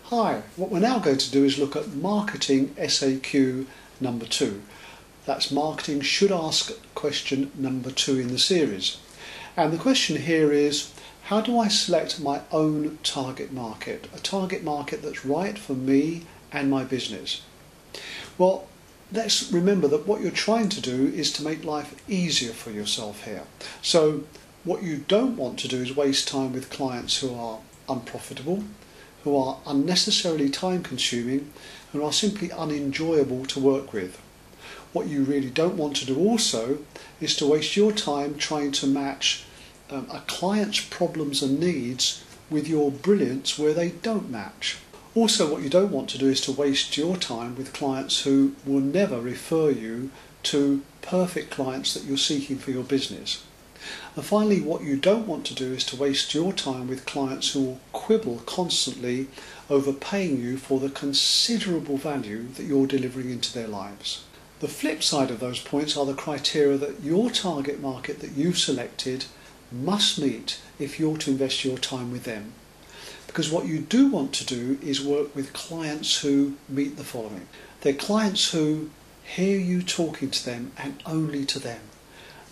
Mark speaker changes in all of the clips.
Speaker 1: Hi, what we're now going to do is look at marketing SAQ number 2. That's marketing should ask question number 2 in the series. And the question here is, how do I select my own target market? A target market that's right for me and my business. Well, let's remember that what you're trying to do is to make life easier for yourself here. So what you don't want to do is waste time with clients who are unprofitable, who are unnecessarily time consuming, and are simply unenjoyable to work with. What you really don't want to do also is to waste your time trying to match a client's problems and needs with your brilliance where they don't match. Also, what you don't want to do is to waste your time with clients who will never refer you to perfect clients that you're seeking for your business. And finally, what you don't want to do is to waste your time with clients who will quibble constantly over paying you for the considerable value that you're delivering into their lives. The flip side of those points are the criteria that your target market that you've selected must meet if you're to invest your time with them. Because what you do want to do is work with clients who meet the following. They're clients who hear you talking to them and only to them.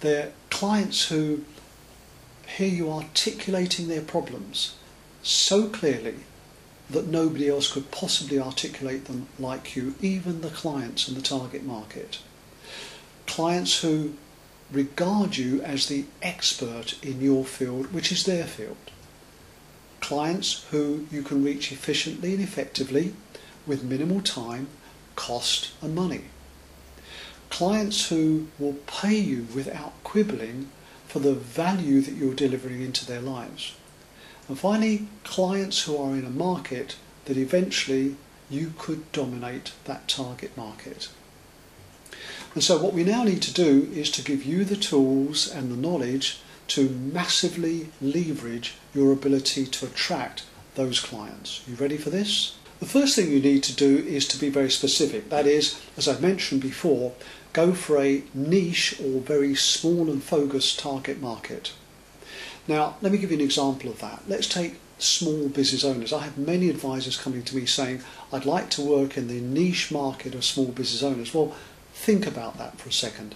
Speaker 1: They're clients who hear you articulating their problems so clearly that nobody else could possibly articulate them like you, even the clients in the target market. Clients who regard you as the expert in your field, which is their field. Clients who you can reach efficiently and effectively with minimal time, cost and money. Clients who will pay you without quibbling for the value that you're delivering into their lives. And finally, clients who are in a market that eventually you could dominate that target market. And so what we now need to do is to give you the tools and the knowledge to massively leverage your ability to attract those clients. You ready for this? The first thing you need to do is to be very specific. That is, as I mentioned before, go for a niche or very small and focused target market. Now, let me give you an example of that. Let's take small business owners. I have many advisors coming to me saying, I'd like to work in the niche market of small business owners. Well, think about that for a second,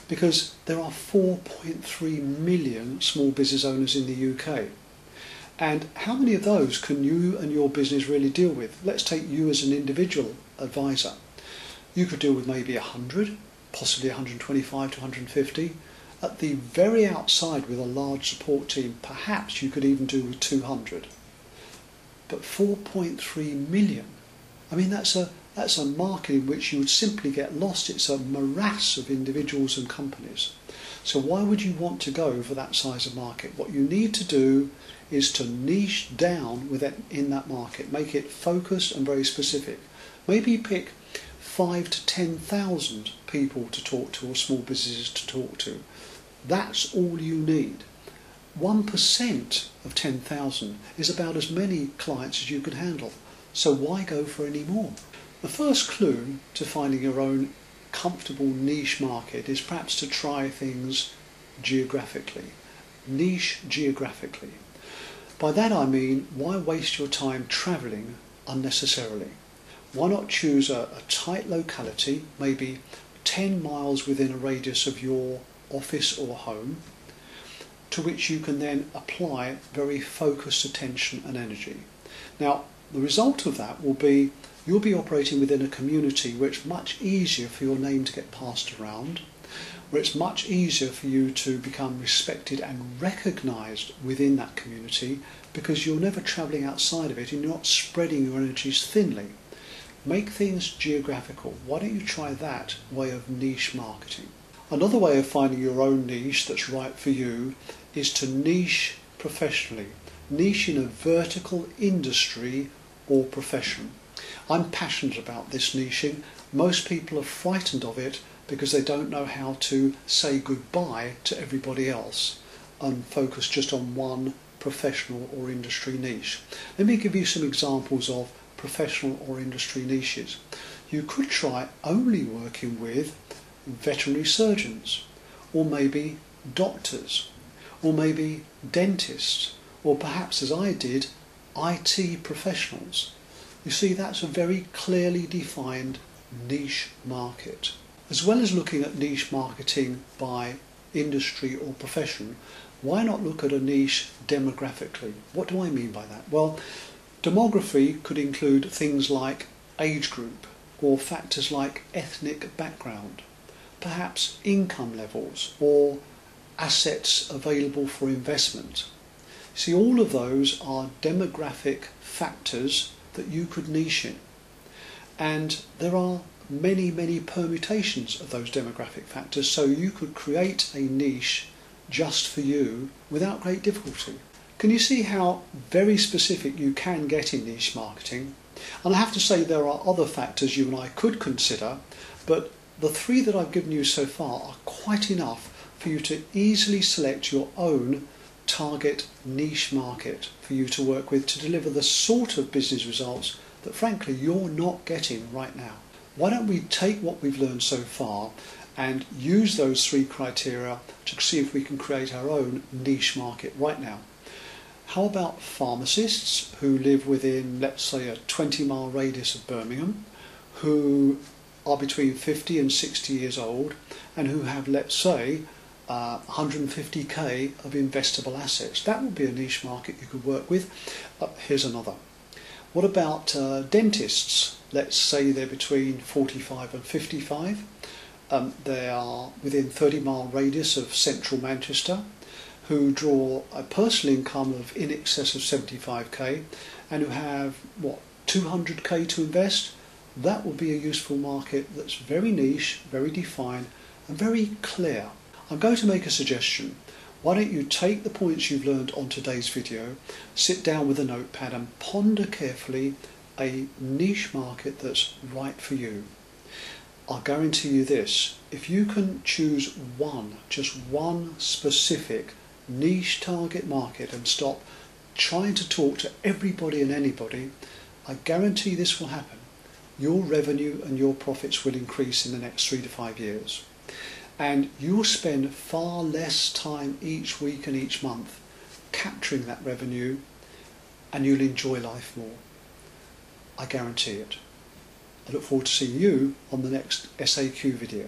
Speaker 1: because there are 4.3 million small business owners in the UK. And how many of those can you and your business really deal with? Let's take you as an individual advisor. You could deal with maybe 100, possibly 125 to 150. At the very outside with a large support team, perhaps you could even do with 200. But 4.3 million, I mean that's a market in which you would simply get lost. It's a morass of individuals and companies. So why would you want to go for that size of market? What you need to do is to niche down in that market, make it focused and very specific. Maybe pick 5 to 10,000 people to talk to, or small businesses to talk to. That's all you need. 1% of 10,000 is about as many clients as you could handle. So why go for any more? The first clue to finding your own comfortable niche market is perhaps to try things geographically. Niche geographically. By that I mean, why waste your time travelling unnecessarily? Why not choose a tight locality, maybe 10 miles within a radius of your office or home, to which you can then apply very focused attention and energy. Now, the result of that will be you'll be operating within a community where it's much easier for your name to get passed around, where it's much easier for you to become respected and recognised within that community, because you're never travelling outside of it and you're not spreading your energies thinly. Make things geographical. Why don't you try that way of niche marketing? Another way of finding your own niche that's right for you is to niche professionally. Niche in a vertical industry or profession. I'm passionate about this niching. Most people are frightened of it because they don't know how to say goodbye to everybody else and focus just on one professional or industry niche. Let me give you some examples of professional or industry niches. You could try only working with veterinary surgeons, or maybe doctors, or maybe dentists, or perhaps, as I did, IT professionals. You see, that's a very clearly defined niche market. As well as looking at niche marketing by industry or profession, why not look at a niche demographically? What do I mean by that? Well, demography could include things like age group or factors like ethnic background, perhaps income levels or assets available for investment. See, all of those are demographic factors that you could niche in. And there are many permutations of those demographic factors, so you could create a niche just for you without great difficulty. Can you see how very specific you can get in niche marketing? And I have to say there are other factors you and I could consider, but the three that I've given you so far are quite enough for you to easily select your own target niche market for you to work with to deliver the sort of business results that frankly you're not getting right now. Why don't we take what we've learned so far and use those three criteria to see if we can create our own niche market right now. How about pharmacists who live within, let's say, a 20-mile radius of Birmingham, who are between 50 and 60 years old and who have, let's say, 150k of investable assets? That would be a niche market you could work with. Here's another. What about dentists? Let's say they're between 45 and 55. They are within 30-mile radius of central Manchester, who draw a personal income of in excess of 75k and who have, 200k to invest. That would be a useful market that's very niche, very defined and very clear. I'm going to make a suggestion. Why don't you take the points you've learned on today's video, sit down with a notepad and ponder carefully a niche market that's right for you. I'll guarantee you this, if you can choose just one specific niche target market and stop trying to talk to everybody and anybody, I guarantee this will happen. Your revenue and your profits will increase in the next 3 to 5 years. And you'll spend far less time each week and each month capturing that revenue, and you'll enjoy life more. I guarantee it. I look forward to seeing you on the next SAQ video.